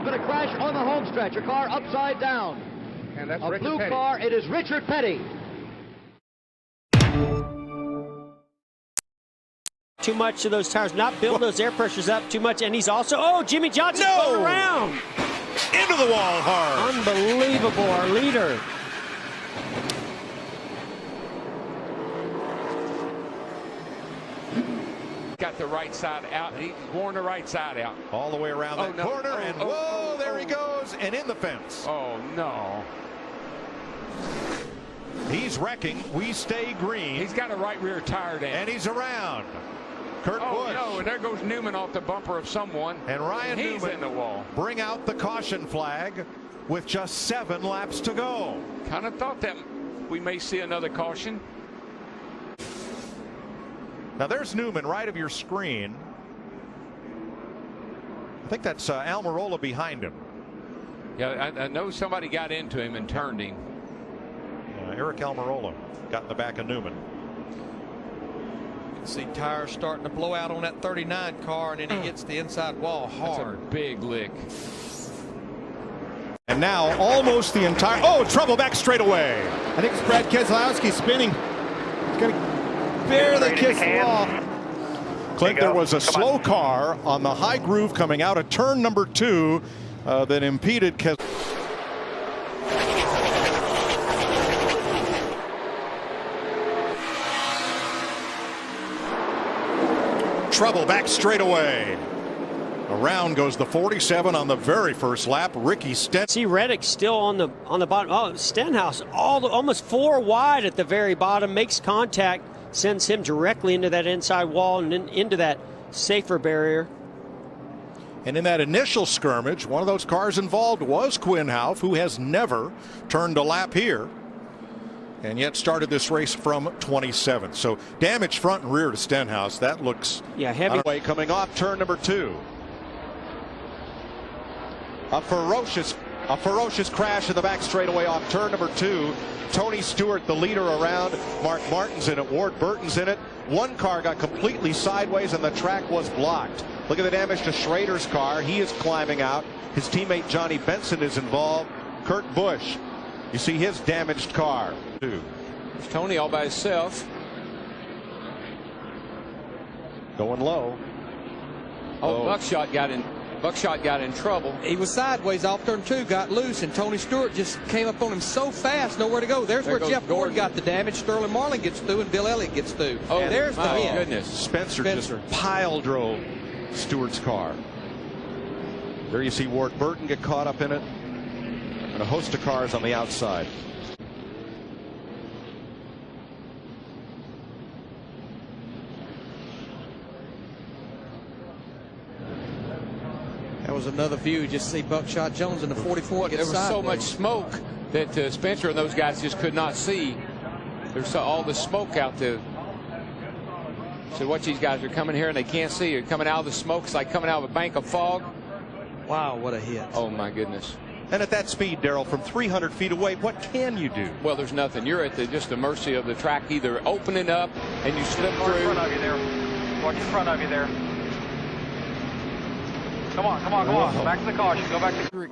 going to crash on the home stretch. A car upside down. And that's a Richard blue Petty. car. It is Richard Petty. Too much of those tires, not building those air pressures up too much, and he's also, oh, Jimmy Johnson going around. Into the wall hard. Unbelievable, our leader. Got the right side out. He's worn the right side out. All the way around that corner, and whoa, there he goes, and in the fence. Oh, no. He's wrecking. We stay green. He's got a right rear tire down. And he's around. Kurt Busch. No, and there goes Newman off the bumper of someone. And Ryan He's Newman in the wall. Bring out the caution flag with just 7 laps to go. Kind of thought that we may see another caution. Now there's Newman right of your screen. I think that's Almirola behind him. Yeah, I know somebody got into him and turned him. Eric Almirola got in the back of Newman. You can see tires starting to blow out on that 39 car, and then he hits the inside wall hard. That's a big lick. And now almost the entire, oh, trouble back straight away. I think it's Brad Keselowski spinning. He's going to barely kiss the wall. Clint, there was a slow car on the high groove coming out of turn number 2 that impeded Keselowski. Trouble back straight away. Around goes the 47 on the very first lap. Ricky Stenhouse. See Reddick still on the bottom. Oh, Stenhouse almost 4 wide at the very bottom, makes contact, sends him directly into that inside wall and then into that safer barrier. And in that initial skirmish, one of those cars involved was Quinn Houff, who has never turned a lap here, and yet started this race from 27. So damage front and rear to Stenhouse. That looks heavy. Way coming off turn number 2. A ferocious crash in the back straightaway off turn number 2. Tony Stewart, the leader around. Mark Martin's in it. Ward Burton's in it. One car got completely sideways and the track was blocked. Look at the damage to Schrader's car. He is climbing out. His teammate Johnny Benson is involved. Kurt Busch, you see his damaged car. It's Tony all by himself. Going low. Buckshot got in trouble. He was sideways off turn 2, got loose, and Tony Stewart just came up on him so fast, nowhere to go. There's where Jeff Gordon got the damage. Sterling Marlin gets through, and Bill Elliott gets through. Oh, and there's the hit. Goodness. Spencer just pile drove Stewart's car. There you see Ward Burton get caught up in it, and a host of cars on the outside. That was another view. Just see Buckshot Jones in the 44 get There was sideways. so much smoke that Spencer and those guys just could not see. There's all the smoke out there. So watch, these guys are coming here and they can't see. They're coming out of the smoke. It's like coming out of a bank of fog. Wow, what a hit. Oh, my goodness. And at that speed, Darrell, from 300 feet away, what can you do? Well, there's nothing. You're at just the mercy of the track, either opening up and you slip through. In front of you there. Watch in front of you there. Come on. Back to the caution. Go back to the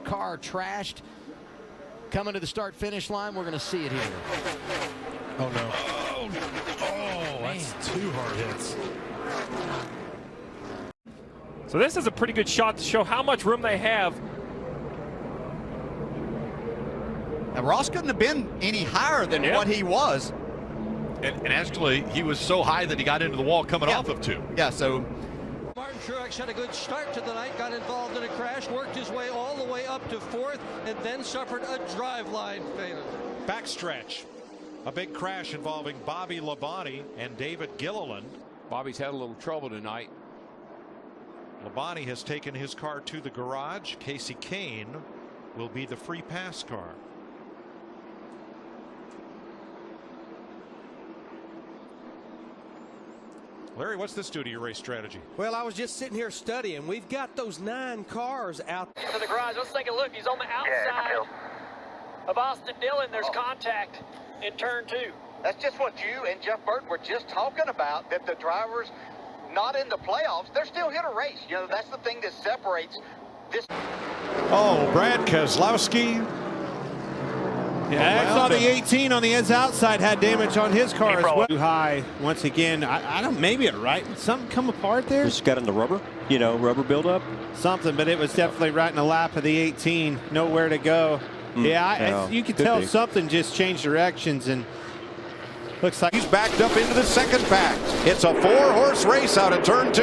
Car trashed. Coming to the start-finish line. We're going to see it here. Oh, no. Oh, that's 2 hard hits. So this is a pretty good shot to show how much room they have. Now, Ross couldn't have been any higher than what he was. And actually, he was so high that he got into the wall coming off of 2. Yeah, so Martin Truex had a good start to the night, got involved in a crash, worked his way all the way up to 4th, and then suffered a driveline failure. Backstretch. A big crash involving Bobby Labonte and David Gilliland. Bobby's had a little trouble tonight. Labonte has taken his car to the garage. Casey Kane will be the free pass car. Larry, what's this do to your race strategy? Well, I was just sitting here studying. We've got those 9 cars out to the garage. Let's take a look. He's on the outside of Austin Dillon. There's contact in turn 2. That's just what you and Jeff Burton were just talking about, that the drivers not in the playoffs, they're still here to race. You know, that's the thing that separates Oh, Brad Keselowski. Yeah, I saw the 18 on the outside had damage on his car as well. Too high once again. I don't, maybe it right. Something come apart there. Just got in the rubber, you know, rubber buildup. Something, but it was definitely right in the lap of the 18. Nowhere to go. Yeah, you could tell something just changed directions, and looks like he's backed up into the second pack. It's a 4-horse race out of turn 2.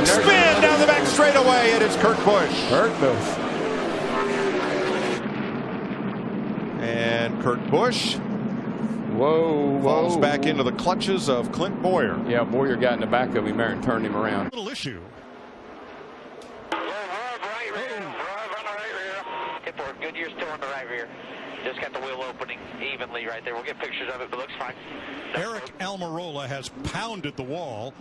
Spin down the back straightaway, and it's Kurt Busch. And Kurt Busch falls back into the clutches of Clint Boyer. Yeah, Boyer got in the back of him there and turned him around. Little issue. Goodyear's still on the right rear. Just got the wheel opening evenly right there. We'll get pictures of it, but looks fine. Eric Almirola has pounded the wall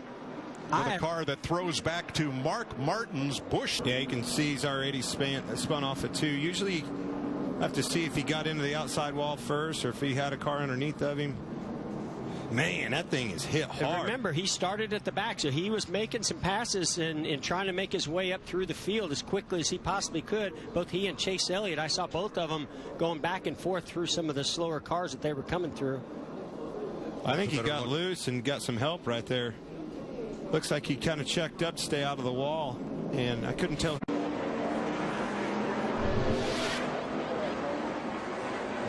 with a car that throws back to Mark Martin's Busch. Yeah, you can see he's already spun off at 2. Usually you have to see if he got into the outside wall first or if he had a car underneath of him. Man, that thing is hit hard. And remember, he started at the back, so he was making some passes and trying to make his way up through the field as quickly as he possibly could. Both he and Chase Elliott, I saw both of them going back and forth through some of the slower cars that they were coming through. I think he got loose and got some help right there. Looks like he kind of checked up to stay out of the wall, and I couldn't tell.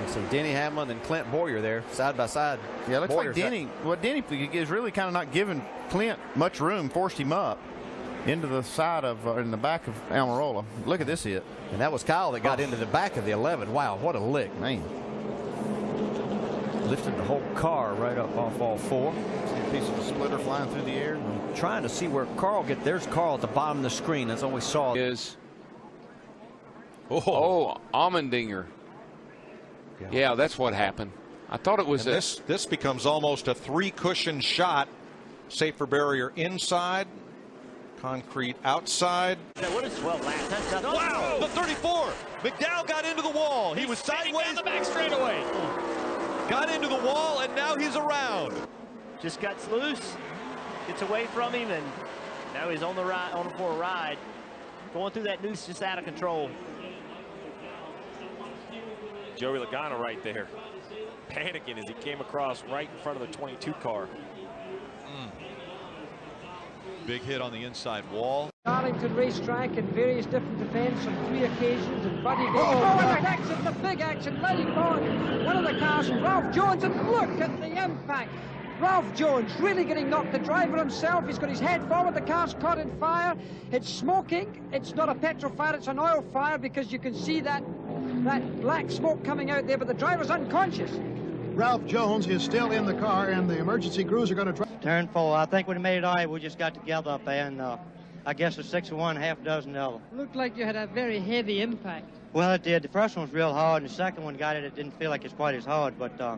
So Denny Hamlin and Clint Boyer there side by side. Yeah, it looks like Denny. What Denny is really kind of not giving Clint much room, forced him up into the side of in the back of Almirola. Look at this hit. And that was Kyle that got into the back of the 11. Wow, what a lick, man. Lifted the whole car right up off all 4. See a piece of the splitter flying through the air. I'm trying to see where Carl get. There's Carl at the bottom of the screen. That's all we saw. Allmendinger. Yeah, that's what happened. I thought it was this becomes almost a 3-cushion shot. Safer barrier inside, concrete outside. What is 12 laps? Wow, the 34. McDowell got into the wall. He was sideways. Down the back straightaway. Got into the wall, and now he's around. Just got loose, gets away from him, and now he's on the ride, for a ride. Going through that noose, just out of control. Joey Logano right there, panicking as he came across right in front of the 22 car. Big hit on the inside wall. Darlington Racetrack in various different events on 3 occasions, and Buddy action, the big action, letting on one of the cars, Ralph Jones, and look at the impact. Ralph Jones really getting knocked. The driver himself, he's got his head forward, the car's caught in fire. It's smoking. It's not a petrol fire, it's an oil fire, because you can see that black smoke coming out there, but the driver's unconscious. Ralph Jones is still in the car, and the emergency crews are going to try. Turn 4. I think we made it all right. We just got together up there, and I guess a 6 of one, half dozen of them. Looked like you had a very heavy impact. Well, it did. The first one was real hard, and the second one got it. It didn't feel like it's quite as hard, but I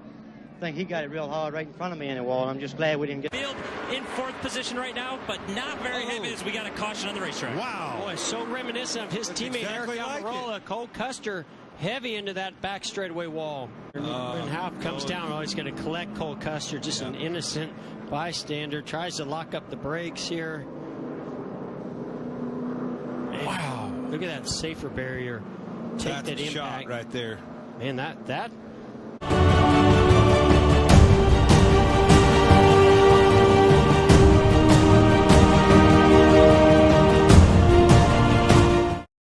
think he got it real hard right in front of me in the wall. I'm just glad we didn't get. Field in 4th position right now, but not very heavy as we got a caution on the racetrack. Wow. Boy, so reminiscent of his teammate exactly Eric Almirola, Cole Custer, heavy into that back straightaway wall. And how it comes down, he's going to collect Cole Custer, just an innocent bystander, tries to lock up the brakes here. Man, look at that safer barrier. Take That's that a impact shot right there. Man, that